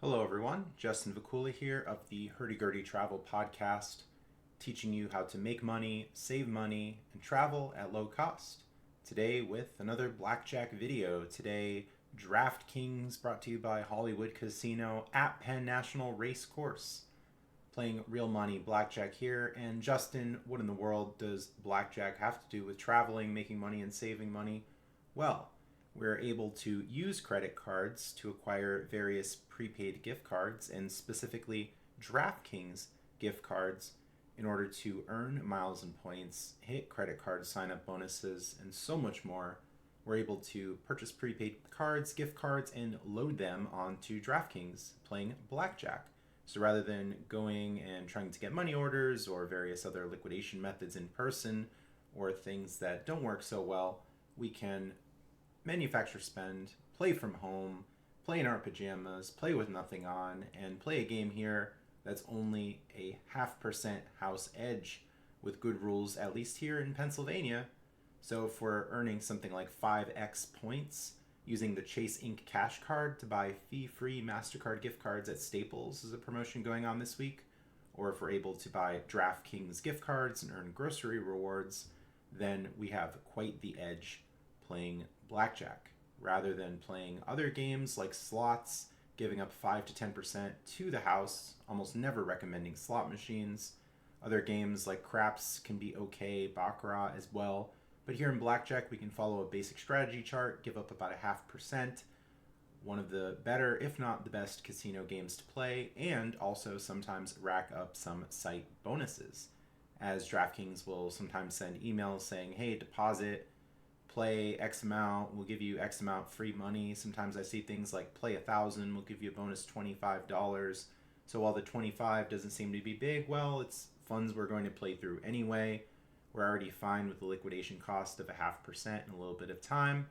Hello, everyone. Justin Vacula here of the Hurdy Gurdy Travel Podcast, teaching you how to make money, save money, and travel at low cost. Today with another Blackjack video. Today, Draftkings brought to you by Hollywood Casino at Penn National Race Course. Playing real money Blackjack here. And Justin, what in the world does Blackjack have to do with traveling, making money, and saving money? Well, we're able to use credit cards to acquire various prepaid gift cards, and specifically Draftkings gift cards, in order to earn miles and points, hit credit card sign-up bonuses, and so much more. We're able to purchase prepaid cards, gift cards, and load them onto Draftkings, playing Blackjack. So rather than going and trying to get money orders or various other liquidation methods in person, or things that don't work so well, we can manufacture spend, play from home, play in our pajamas, play with nothing on, and play a game here that's only a 0.5% house edge with good rules, at least here in Pennsylvania. So if we're earning something like 5x points using the Chase Inc. cash card to buy fee-free MasterCard gift cards at Staples is a promotion going on this week, or if we're able to buy DraftKings gift cards and earn grocery rewards, then we have quite the edge playing Blackjack, rather than playing other games like slots, giving up 5 to 10% to the house, almost never recommending slot machines. Other games like craps can be okay, baccarat as well, but here in Blackjack we can follow a basic strategy chart, give up about 0.5%, one of the better, if not the best, casino games to play, and also sometimes rack up some site bonuses, as DraftKings will sometimes send emails saying, hey, deposit, play X amount, we'll give you X amount free money. Sometimes I see things like play 1,000, we'll give you a bonus $25. So while the 25 doesn't seem to be big, well, it's funds we're going to play through anyway. We're already fine with the liquidation cost of 0.5% in a little bit of time.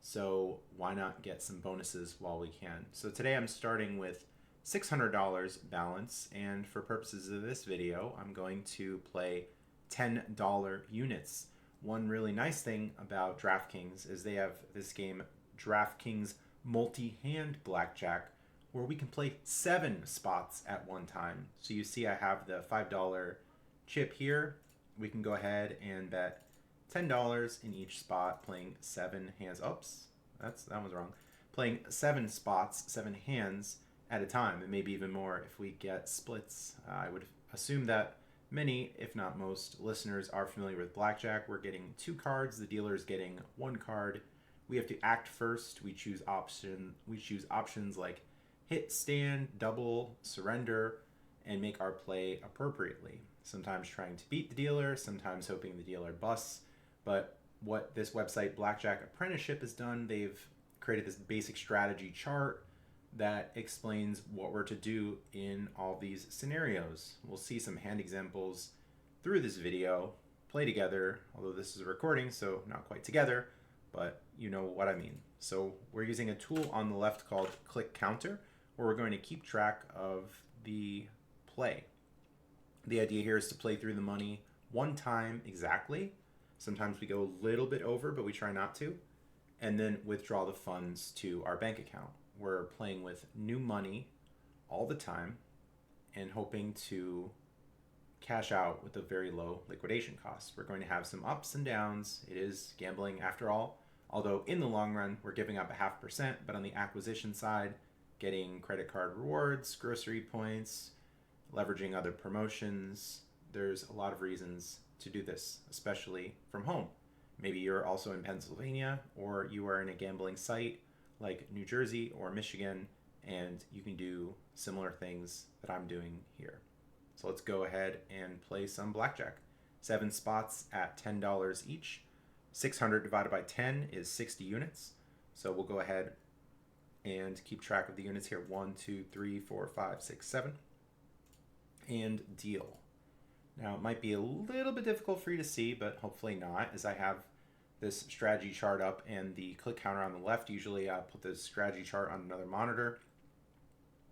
So why not get some bonuses while we can? So today I'm starting with $600 balance, and for purposes of this video, I'm going to play $10 units. One really nice thing about DraftKings is they have this game, DraftKings Multi-Hand Blackjack, where we can play 7 spots at one time. So you see I have the $5 chip here. We can go ahead and bet $10 in each spot, playing 7 hands. Oops, that was wrong. Playing 7 spots, 7 hands at a time, and maybe even more if we get splits. I would assume that many, if not most, listeners are familiar with Blackjack. We're getting 2 cards. The dealer is getting 1 card. We have to act first. We choose options like hit, stand, double, surrender, and make our play appropriately. Sometimes trying to beat the dealer, sometimes hoping the dealer busts. But what this website, Blackjack Apprenticeship, has done, they've created this basic strategy chart that explains what we're to do in all these scenarios. We'll see some hand examples through this video, play together, although this is a recording, so not quite together, but you know what I mean. So we're using a tool on the left called Click Counter, where we're going to keep track of the play. The idea here is to play through the money one time exactly. Sometimes we go a little bit over, but we try not to, and then withdraw the funds to our bank account. We're playing with new money all the time and hoping to cash out with a very low liquidation cost. We're going to have some ups and downs. It is gambling after all, although in the long run, we're giving up 0.5%, but on the acquisition side, getting credit card rewards, grocery points, leveraging other promotions. There's a lot of reasons to do this, especially from home. Maybe you're also in Pennsylvania, or you are in a gambling site like New Jersey or Michigan, and you can do similar things that I'm doing here. So let's go ahead and play some Blackjack. 7 spots at $10 each. 600 divided by 10 is 60 units. So we'll go ahead and keep track of the units here. 1, 2, 3, 4, 5, 6, 7. And deal. Now it might be a little bit difficult for you to see, but hopefully not, as I have this strategy chart up and the click counter on the left. Usually I'll put the strategy chart on another monitor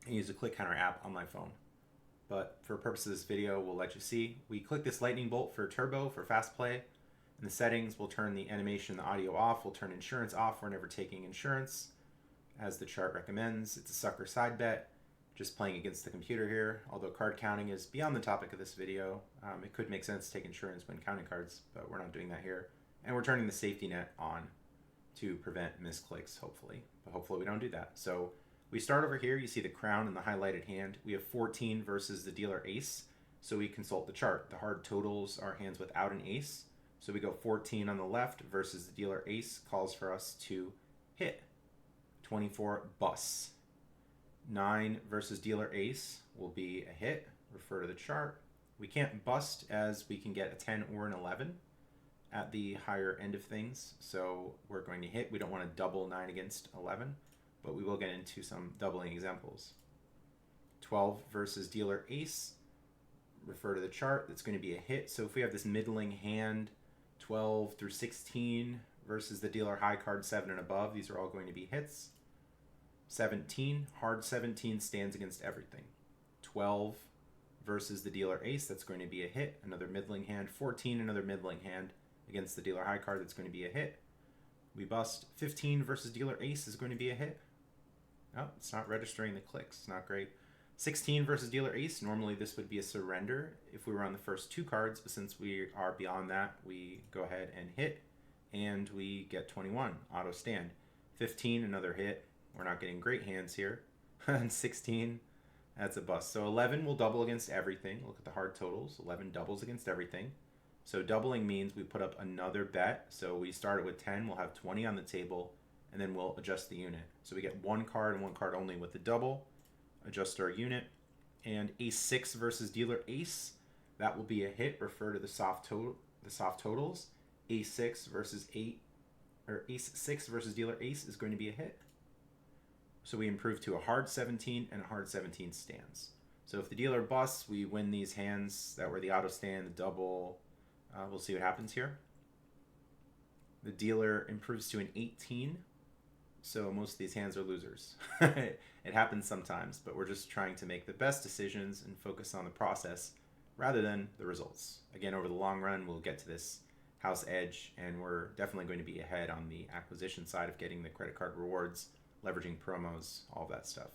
and use the click counter app on my phone. But for purposes of this video, we'll let you see. We click this lightning bolt for turbo for fast play. In the settings, we'll turn the animation and the audio off. We'll turn insurance off. We're never taking insurance. As the chart recommends, it's a sucker side bet. just playing against the computer here. Although card counting is beyond the topic of this video, it could make sense to take insurance when counting cards, but we're not doing that here. And we're turning the safety net on to prevent misclicks, hopefully. But hopefully we don't do that. So we start over here. You see the crown and the highlighted hand. We have 14 versus the dealer ace. So we consult the chart. The hard totals are hands without an ace. So we go 14 on the left versus the dealer ace calls for us to hit. 24 busts. 9 versus dealer ace will be a hit. Refer to the chart. We can't bust as we can get a 10 or an 11 at the higher end of things. So we're going to hit. We don't want to double 9 against 11, but we will get into some doubling examples. 12 versus dealer ace. Refer to the chart. That's going to be a hit. So if we have this middling hand, 12 through 16 versus the dealer high card 7 and above, these are all going to be hits. 17, hard 17 stands against everything. 12 versus the dealer ace, that's going to be a hit. Another middling hand. 14, another middling hand against the dealer high card, that's going to be a hit. We bust. 15 versus dealer ace is going to be a hit. Oh, it's not registering the clicks. Not great. 16 versus dealer ace, normally this would be a surrender if we were on the first 2 cards, but since we are beyond that, we go ahead and hit, and we get 21, auto stand. 15, another hit. We're not getting great hands here. And 16, that's a bust. So 11 will double against everything. Look at the hard totals. 11 doubles against everything. So doubling means we put up another bet. So we started with 10, we'll have 20 on the table, and then we'll adjust the unit. So we get 1 card and 1 card only with the double. Adjust our unit. And ace 6 versus dealer ace, that will be a hit. Refer to the soft totals. Ace 6 versus ace 6 versus dealer ace is going to be a hit. So we improve to a hard 17, and a hard 17 stands. So if the dealer busts, we win these hands that were the auto stand, the double. We'll see what happens here. The dealer improves to an 18. So most of these hands are losers. It happens sometimes, but we're just trying to make the best decisions and focus on the process rather than the results. Again, over the long run, we'll get to this house edge, and we're definitely going to be ahead on the acquisition side of getting the credit card rewards, leveraging promos, all that stuff.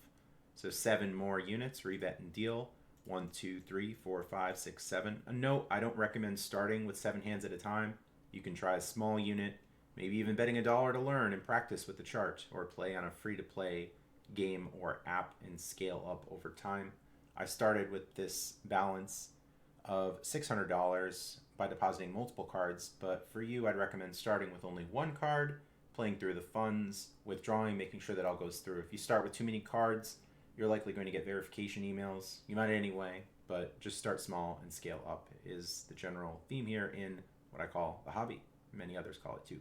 So 7 more units, rebet and deal. 1, 2, 3, 4, 5, 6, 7. A note, I don't recommend starting with 7 hands at a time. You can try a small unit, maybe even betting $1 to learn and practice with the chart, or play on a free-to-play game or app and scale up over time. I started with this balance of $600 by depositing multiple cards, but for you, I'd recommend starting with only 1 card, playing through the funds, withdrawing, making sure that all goes through. If you start with too many cards, you're likely going to get verification emails. You might anyway, but just start small and scale up is the general theme here in what I call the hobby. Many others call it too.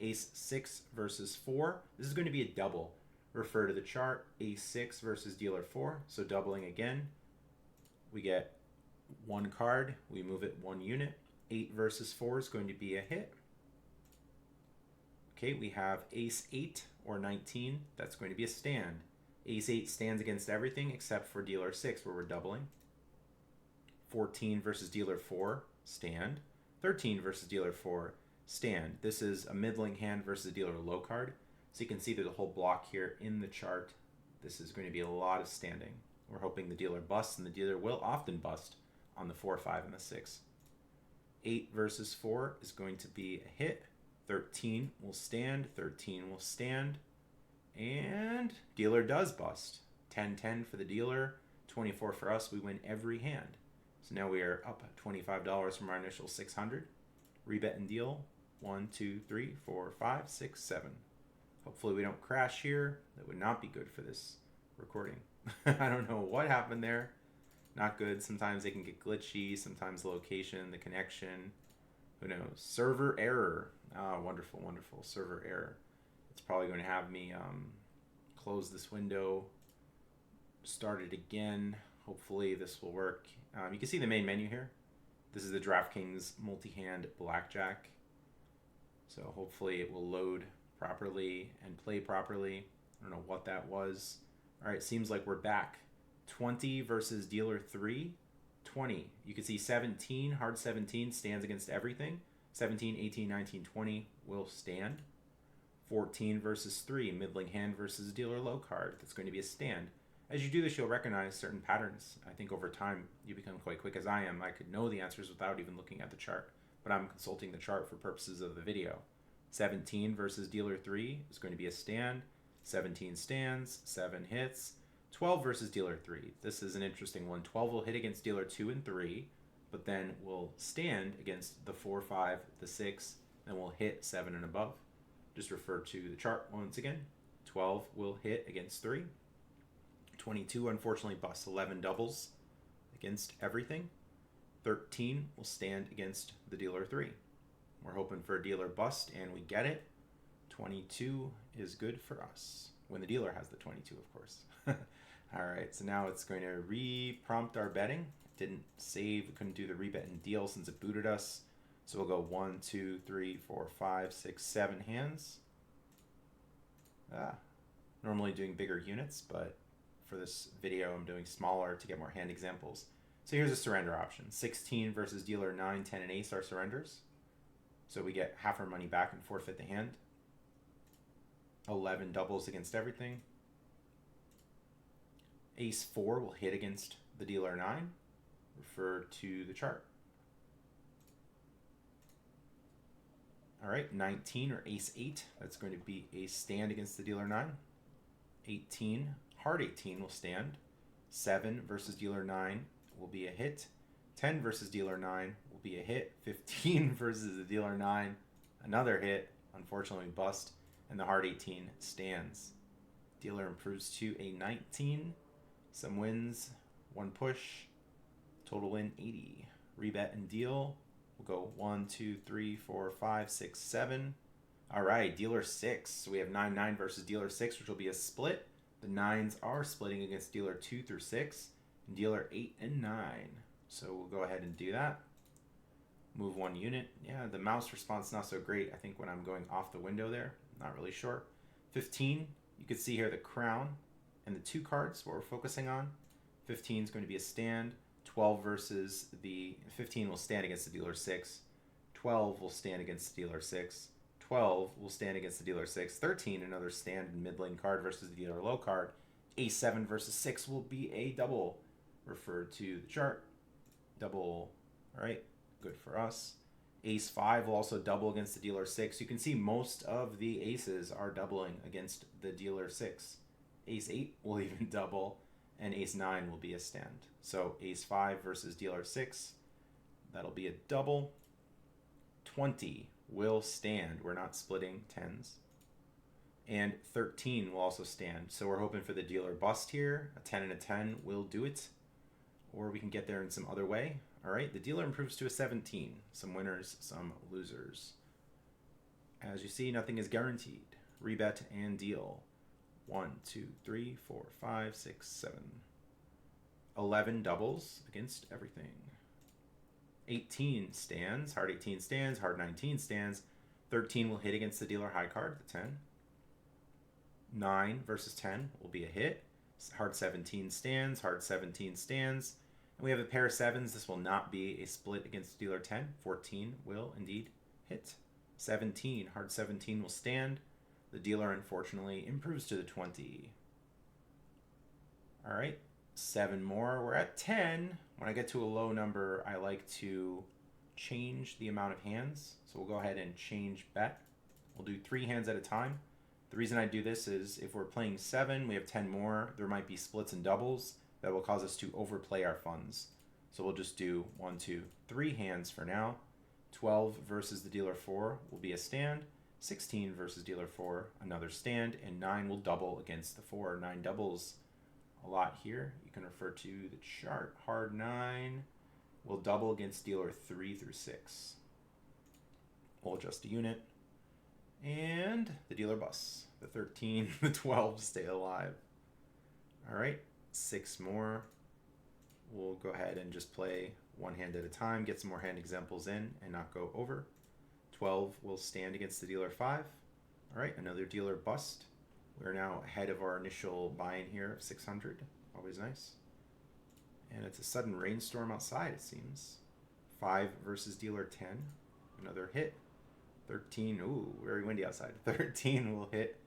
Ace 6 versus 4. This is going to be a double. Refer to the chart. Ace 6 versus dealer 4. So doubling again. We get 1 card. We move it 1 unit. 8 versus 4 is going to be a hit. Okay, we have ace 8 or 19. That's going to be a stand. Ace 8 stands against everything except for dealer 6 where we're doubling. 14 versus dealer 4. Stand. 13 versus dealer 4. Stand. This is a middling hand versus a dealer low card. So you can see there's a whole block here in the chart. This is going to be a lot of standing. We're hoping the dealer busts, and the dealer will often bust on the 4, 5, and the 6. 8 versus 4 is going to be a hit. 13 will stand. 13 will stand. And dealer does bust. 10, 10 for the dealer. 24 for us. We win every hand. So now we are up $25 from our initial $600. Rebet and deal. 1, 2, 3, 4, 5, 6, 7. Hopefully we don't crash here. That would not be good for this recording. I don't know what happened there. Not good. Sometimes they can get glitchy. Sometimes the location, the connection. Who knows? Server error. Ah, wonderful, wonderful. Server error. It's probably going to have me close this window, start it again. Hopefully this will work. You can see the main menu here. This is the Draftkings multi-hand Blackjack. So hopefully it will load properly and play properly. I don't know what that was. All right, seems like we're back. 20 versus dealer 3. 20. You can see 17, hard 17 stands against everything. 17, 18, 19, 20 will stand. 14 versus 3, middling hand versus dealer low card. That's going to be a stand. As you do this, you'll recognize certain patterns. I think over time, you become quite quick as I am. I could know the answers without even looking at the chart, but I'm consulting the chart for purposes of the video. 17 versus dealer 3 is going to be a stand. 17 stands, 7 hits. 12 versus dealer 3. This is an interesting one. 12 will hit against dealer 2 and 3, but then will stand against the 4, 5, the 6, and will hit 7 and above. Just refer to the chart once again. 12 will hit against 3. 22 unfortunately busts 11 doubles against everything. 13 will stand against the dealer 3. We're hoping for a dealer bust, and we get it. 22 is good for us. When the dealer has the 22, of course. All right, so now it's going to re-prompt our betting. Didn't save, we couldn't do the rebet and deal since it booted us. So we'll go 1, 2, 3, 4, 5, 6, 7 hands. Normally doing bigger units, but for this video I'm doing smaller to get more hand examples. So here's a surrender option. 16 versus dealer 9, 10, and ace are surrenders. So we get half our money back and forfeit the hand. 11 doubles against everything. Ace 4 will hit against the dealer 9. Refer to the chart. All right, 19 or ace 8. That's going to be a stand against the dealer 9. 18, heart 18 will stand. 7 versus dealer 9 will be a hit. 10 versus dealer 9 will be a hit. 15 versus the dealer 9, another hit. Unfortunately, bust. And the heart 18 stands. Dealer improves to a 19. Some wins, 1 push. Total win 80. Rebet and deal. We'll go 1, 2, 3, 4, 5, 6, 7. All right, dealer 6. So we have 9, 9 versus dealer 6, which will be a split. The 9s are splitting against dealer 2 through 6. And dealer 8 and 9. So we'll go ahead and do that. Move 1 unit. Yeah, the mouse response not so great. I think when I'm going off the window there, not really sure. 15, you can see here the crown and the 2 cards, what we're focusing on. 15 is going to be a stand. 12 versus the 15 will stand against the dealer 6. 12 will stand against the dealer 6. 12 will stand against the dealer 6. 13, another stand and mid-lane card versus the dealer low card. Ace 7 versus 6 will be a double. Refer to the chart. Double, all right, good for us. Ace 5 will also double against the dealer 6. You can see most of the aces are doubling against the dealer 6. Ace 8 will even double, and Ace 9 will be a stand. So Ace 5 versus dealer 6, that'll be a double. 20 will stand. We're not splitting 10s. And 13 will also stand. So we're hoping for the dealer bust here. A 10 and a 10 will do it. Or we can get there in some other way. All right, the dealer improves to a 17. Some winners, some losers. As you see, nothing is guaranteed. Rebet and deal. 1, 2, 3, 4, 5, 6, 7. 11 doubles against everything. 18 stands. Heart 18 stands. Heart 19 stands. 13 will hit against the dealer high card, the 10. 9 versus 10 will be a hit. Heart 17 stands. Heart 17 stands. And we have a pair of 7s. This will not be a split against dealer 10. 14 will indeed hit. 17, heart 17 will stand. The dealer, unfortunately, improves to the 20. All right, 7 more. We're at 10. When I get to a low number, I like to change the amount of hands. So we'll go ahead and change bet. We'll do 3 hands at a time. The reason I do this is if we're playing 7, we have 10 more. There might be splits and doubles that will cause us to overplay our funds. So we'll just do 1, 2, 3 hands for now. 12 versus the dealer 4 will be a stand. 16 versus dealer 4, another stand. And 9 will double against the 4. 9 doubles a lot here. You can refer to the chart. Hard 9 will double against dealer 3 through 6. We'll adjust a unit. And the dealer busts. The 13, the 12 stay alive. All right. 6 more. We'll go ahead and just play 1 hand at a time, get some more hand examples in and not go over. 12 will stand against the dealer 5. All right, another dealer bust. We're now ahead of our initial buy-in here of 600. Always nice. And it's a sudden rainstorm outside, it seems. 5 versus dealer 10. Another hit. 13, ooh, very windy outside. 13 will hit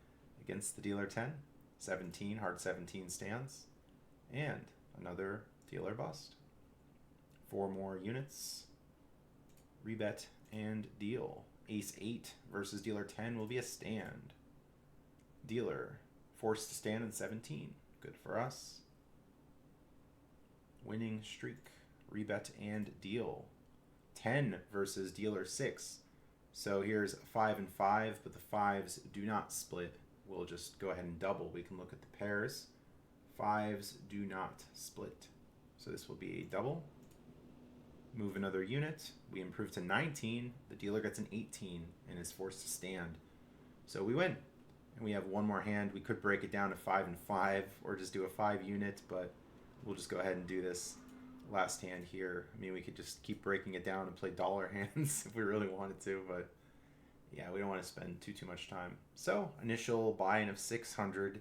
against the dealer 10. 17, hard 17 stands. and another dealer bust. 4 more units, rebet and deal. Ace 8 versus dealer 10 will be a stand. Dealer forced to stand in 17. Good for us. Winning streak, rebet and deal. 10 versus dealer 6. So here's 5 and 5, but the 5s do not split. We'll just go ahead and double. We can look at the pairs. 5s do not split. So this will be a double. Move another unit. We improve to 19. The dealer gets an 18 and is forced to stand. So we win. And we have one more hand. We could break it down to 5 and 5 or just do a 5 unit, but we'll just go ahead and do this last hand here. I mean, we could just keep breaking it down and play dollar hands if we really wanted to, but yeah, we don't want to spend too much time. So initial buy-in of 600,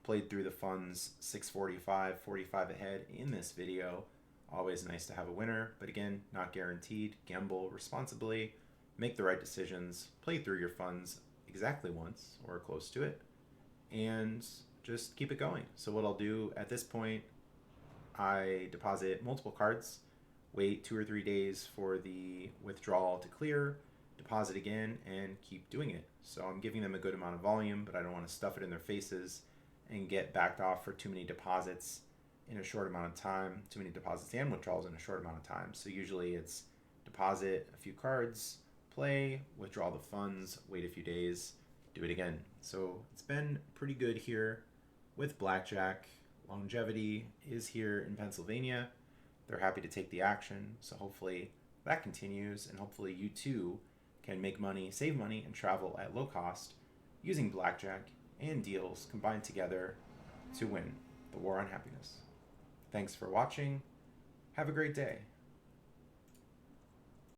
played through the funds 645, 45 ahead in this video. Always nice to have a winner, but again, not guaranteed. Gamble responsibly, make the right decisions, play through your funds exactly once or close to it, and just keep it going. So what I'll do at this point, I deposit multiple cards, wait 2 or 3 days for the withdrawal to clear, deposit again, and keep doing it. So I'm giving them a good amount of volume, but I don't want to stuff it in their faces and get backed off for too many deposits in a short amount of time, too many deposits and withdrawals in a short amount of time. So usually it's deposit a few cards, play, withdraw the funds, wait a few days, do it again. So it's been pretty good here with Blackjack. Longevity is here in Pennsylvania. They're happy to take the action. So hopefully that continues, and hopefully you too can make money, save money, and travel at low cost using Blackjack and deals combined together to win the war on happiness. Thanks for watching. Have a great day.